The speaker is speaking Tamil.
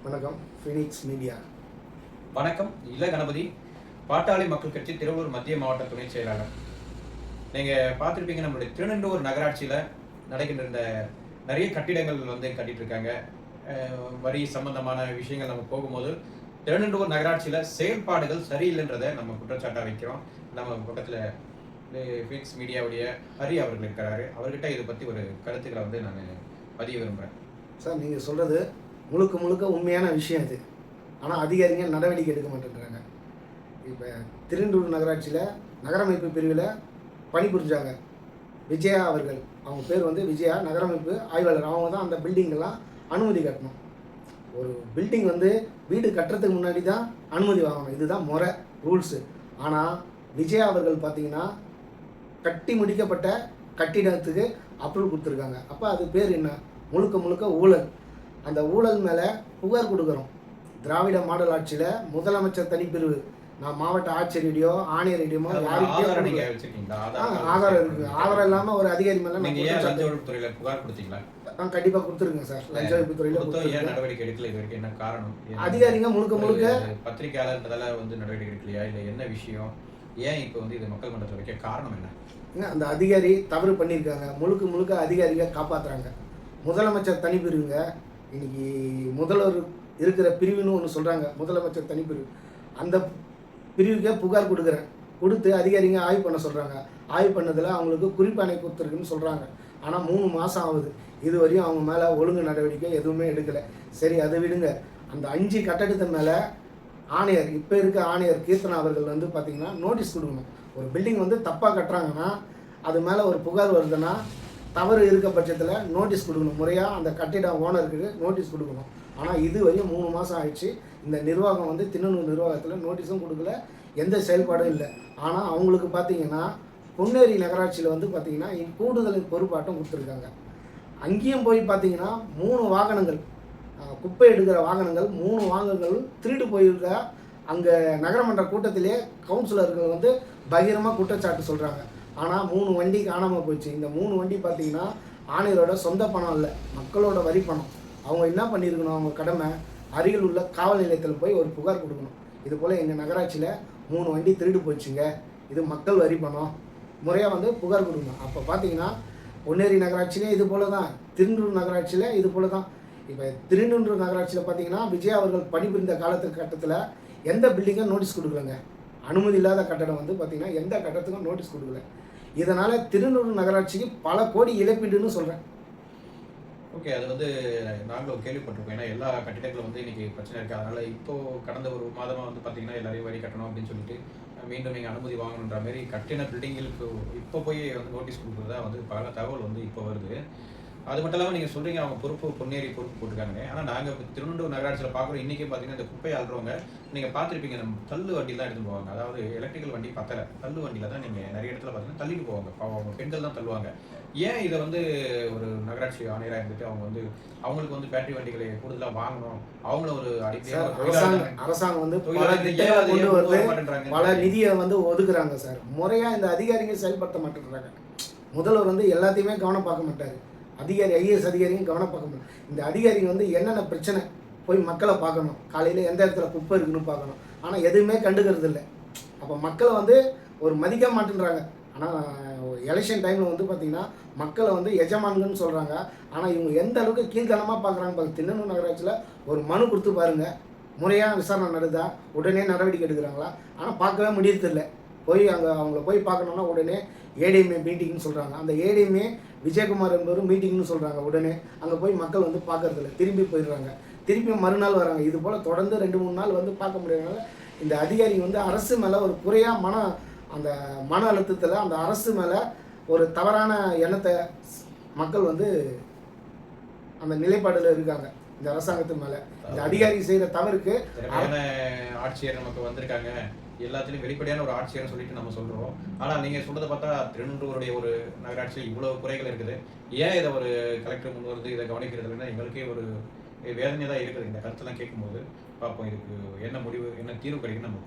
வணக்கம். Phoenix media. வணக்கம். இல்ல கணபதி, பாட்டாளி மக்கள் கட்சி திருவள்ளூர் மத்திய மாவட்ட துணை செயலாளர். நீங்கள் பார்த்துருப்பீங்க, நம்மளுடைய திருநெண்டூர் நகராட்சியில் நடக்கின்ற இந்த நிறைய கட்டிடங்கள் கட்டிட்டு இருக்காங்க. வரி சம்பந்தமான விஷயங்கள் நம்ம போகும்போது திருநெண்டூர் நகராட்சியில் செயல்பாடுகள் சரியில்லைன்றதை நம்ம குற்றச்சாட்டாக வைக்கிறோம். நம்ம பக்கத்தில் ஃபீனிக்ஸ் மீடியாவுடைய ஹரி அவர்கள் இருக்கிறாரு. அவர்கிட்ட இதை பற்றி ஒரு கருத்துக்களை நான் பதிய விரும்புகிறேன். சார், நீங்கள் சொல்கிறது முழுக்க முழுக்க உண்மையான விஷயம் இது. ஆனால் அதிகாரிங்க நடவடிக்கை எடுக்க மாட்டேங்கிறாங்க. இப்போ திருநெண்டூர் நகராட்சியில் நகரமைப்பு பிரிவில் பணிபுரிஞ்சாங்க விஜயா அவர்கள். அவங்க பேர் விஜயா, நகரமைப்பு ஆய்வாளர். அவங்க தான் அந்த பில்டிங்கெல்லாம் அனுமதி கட்டணும். ஒரு பில்டிங் வீடு கட்டுறதுக்கு முன்னாடி தான் அனுமதி வாங்கணும். இதுதான் முறை, ரூல்ஸு. ஆனால் விஜயா அவர்கள் பார்த்தீங்கன்னா கட்டி முடிக்கப்பட்ட கட்டிடத்துக்கு அப்ரூவல் கொடுத்துருக்காங்க. அப்போ அது பேர் என்ன? முழுக்க முழுக்க ஊழல். அந்த ஊழல் மேலே புகார் கொடுக்குறோம். திராவிட மாடல் ஆட்சியில் முதலமைச்சர் தனிப்பிரிவு, நான் மாவட்ட ஆட்சியரிடையோ ஆணையரிடையமோ யாருக்கிட்டோ ஆதாரம் இருக்குது. ஆதாரம் இல்லாமல் ஒரு அதிகாரி மேலே புகார் கொடுத்தீங்களா? கண்டிப்பாக கொடுத்துருங்க சார். லஞ்ச ஒழிப்பு துறையில் நடவடிக்கை எடுக்கல. இதற்கு என்ன காரணம்? அதிகாரிங்க முழுக்க முழுக்க பத்திரிகையாளர்ன்றதால நடவடிக்கை எடுக்கலையா? இல்லை என்ன விஷயம்? ஏன் இப்போ இது மக்கள் மன்றத்தில் வைக்க காரணம் என்ன? அந்த அதிகாரி தவறு பண்ணியிருக்காங்க. முழுக்க முழுக்க அதிகாரிகள் காப்பாற்றுறாங்க. முதலமைச்சர் தனிப்பிரிவுங்க. இன்னைக்கு முதல்வர் இருக்கிற பிரிவுன்னு ஒன்று சொல்கிறாங்க, முதலமைச்சர் தனிப்பிரிவு. அந்த பிரிவுக்கே புகார் கொடுத்து அதிகாரிங்க ஆய்வு பண்ண சொல்கிறாங்க. ஆய்வு பண்ணதில் அவங்களுக்கு குறிப்பாணை கொடுத்துருக்குன்னு சொல்கிறாங்க. ஆனால் 3 மாதம் ஆகுது. இது வரையும் அவங்க மேலே ஒழுங்கு நடவடிக்கை எதுவுமே எடுக்கலை. சரி, அதை விடுங்க. அந்த 5 கட்டடத்து மேலே ஆணையர், இப்போ இருக்க ஆணையர் கீர்த்தனா அவர்கள் பார்த்திங்கன்னா நோட்டீஸ் கொடுக்கணும். ஒரு பில்டிங் தப்பாக கட்டுறாங்கன்னா அது மேலே ஒரு புகார் வருதுன்னா தவறு இருக்க பட்சத்தில் நோட்டீஸ் கொடுக்கணும். முறையாக அந்த கட்டிட ஓனருக்கு நோட்டீஸ் கொடுக்கணும். ஆனால் இது வரையும் 3 மாதம் ஆயிடுச்சு. இந்த நிர்வாகம் திருநெண்டூர் நிர்வாகத்தில் நோட்டீஸும் கொடுக்கல, எந்த செயல்பாடும் இல்லை. ஆனால் அவங்களுக்கு பார்த்தீங்கன்னா பொன்னேரி நகராட்சியில் பார்த்தீங்கன்னா கூடுதல் பொறுப்பாட்டம் கொடுத்துருக்காங்க. அங்கேயும் போய் பார்த்தீங்கன்னா 3 வாகனங்கள், குப்பை எடுக்கிற வாகனங்கள் 3 வாகனங்கள் திருட்டு போயிருக்க. அங்கே நகரமன்ற கூட்டத்திலே கவுன்சிலர்கள் பகிரமாக குற்றச்சாட்டு சொல்கிறாங்க. ஆனால் 3 வண்டி காணாமல் போயிடுச்சு. இந்த 3 வண்டி பார்த்தீங்கன்னா ஆணையரோட சொந்த பணம் இல்லை, மக்களோட வரி பணம். அவங்க என்ன பண்ணியிருக்கணும்? அவங்க கடமை அருகில் உள்ள காவல் நிலையத்தில் போய் ஒரு புகார் கொடுக்கணும். இது போல் எங்கள் நகராட்சியில் 3 வண்டி திருடு போச்சுங்க, இது மக்கள் வரி பணம், முறையாக புகார் கொடுக்கணும். அப்போ பார்த்தீங்கன்னா பொன்னேரி நகராட்சியிலே இது போல தான், திருநெண்டூர் நகராட்சியில் இது போல தான். இப்போ திருநெண்டூர் நகராட்சியில் பார்த்தீங்கன்னா விஜய் அவர்கள் பணிபுரிந்த கட்டத்தில் எந்த பில்டிங்கும் நோட்டீஸ் கொடுக்கலங்க. அனுமதி இல்லாத கட்டடம் பார்த்தீங்கன்னா எந்த கட்டடத்துக்கும் நோட்டீஸ் கொடுக்கல. இதனால் திருநெண்டூர் நகராட்சிக்கு பல கோடி இழப்பீடுன்னு சொல்கிறேன். ஓகே, அது நாங்களும் கேள்விப்பட்டிருக்கோம். ஏன்னா எல்லா கட்டிடங்களும் இன்னைக்கு பிரச்சனை இருக்குது. அதனால் இப்போது கடந்த ஒரு மாதமாக பார்த்தீங்கன்னா எல்லாரையும் வரி கட்டணும் அப்படின்னு சொல்லிட்டு மீண்டும் நீங்கள் அனுமதி வாங்கணுன்ற மாதிரி கட்டின பில்டிங்களுக்கு இப்போ போய் நோட்டீஸ் கொடுக்குறதா பல தகவல் இப்போ வருது. அது மட்டும் இல்லாமல் நீங்கள் சொல்கிறீங்க அவங்க பொன்னேரி பொறுப்பு போட்டுருக்காங்க. ஆனால் நாங்கள் இப்போ திருநெண்டூர் நகராட்சியில் பார்க்குறோம். இன்றைக்கி பார்த்தீங்கன்னா இந்த குப்பை அள்ளுறவங்க நீங்கள் பார்த்துருப்பீங்க, நம்ம தள்ளு வண்டியில் தான் எடுத்துகிட்டு போவாங்க. அதாவது எலக்ட்ரிக்கல் வண்டி பத்தலை, தள்ளு வண்டியில் தான் நீங்கள் நிறைய இடத்துல பார்த்தீங்கன்னா தள்ளிட்டு போவாங்க. அவங்க பெண்கள் தான் தள்ளுவாங்க. ஏன் இதை ஒரு நகராட்சி ஆணையராக இருந்துட்டு அவங்க அவங்களுக்கு பேட்டரி வண்டிகளை கூடுதலாக வாங்கணும்? அவங்கள ஒரு அரசாங்கம் பல நிதியை ஒதுக்குறாங்க சார். முறையாக இந்த அதிகாரிகள் செயல்படுத்த மாட்டேங்கிறாங்க. முதல்வர் எல்லாத்தையுமே கவனம் பார்க்க மாட்டார். அதிகாரி ஐஏஎஸ் அதிகாரியும் கவனம் பார்க்க மாட்டார். இந்த அதிகாரி என்னென்ன பிரச்சனை போய் மக்களை பார்க்கணும், காலையில் எந்த இடத்துல குப்பை இருக்குன்னு பார்க்கணும். ஆனால் எதுவுமே கண்டுக்கிறது இல்லை. அப்போ மக்களை ஒரு மதிக்க மாட்டேன்றாங்க. ஆனால் எலெக்ஷன் டைமில் பார்த்தீங்கன்னா மக்களை எஜமான்கள்னு சொல்கிறாங்க. ஆனால் இவங்க எந்த அளவுக்கு கீழ்த்தனமாக பார்க்குறாங்க. திருநெண்டூர் நகராட்சியில் ஒரு மனு கொடுத்து பாருங்கள், முறையாக விசாரணை நடந்தா உடனே நடவடிக்கை எடுக்கிறாங்களா? ஆனால் பார்க்கவே முடியறதில்லை. அவங்கள போய் பார்க்கணுன்னா உடனே ஏடிஎம்ஏ மீட்டிங்னு சொல்கிறாங்க. அந்த ஏடிஎம்ஏ விஜயகுமார் என்பவர் மீட்டிங்னு சொல்கிறாங்க. உடனே அங்கே போய் மக்கள் பார்க்கறதில்ல, திரும்பி போயிடுறாங்க. திருப்பி மறுநாள் வராங்க. இது போல் தொடர்ந்து 2-3 நாள் பார்க்க முடியாதனால இந்த அதிகாரி அரசு மேலே ஒரு குறையாக அந்த மன அழுத்தத்தில் அந்த அரசு மேலே ஒரு தவறான எண்ணத்தை மக்கள் அந்த நிலைப்பாடில் இருக்காங்க. இந்த அரசாங்கத்து மேலே இந்த அதிகாரி செய்கிற தவறுக்கு ஆட்சியர் நமக்கு வந்திருக்காங்க, எல்லாத்துலேயும் வெளிப்படையான ஒரு ஆட்சியர்னு சொல்லிட்டு நம்ம சொல்கிறோம். ஆனால் நீங்கள் சொல்கிறத பார்த்தா திருநெண்டூருடைய ஒரு நகராட்சியில் இவ்வளோ குறைகள் இருக்குது. ஏன் இதை ஒரு கலெக்டர் முன் வருது இதை கவனிக்கிறதுனா எங்களுக்கே ஒரு வேதனை தான் இருக்குது. இந்த கருத்தெல்லாம் கேட்கும்போது பார்ப்போம் இதுக்கு என்ன முடிவு, என்ன தீர்வு கிடைக்குன்னு நம்ம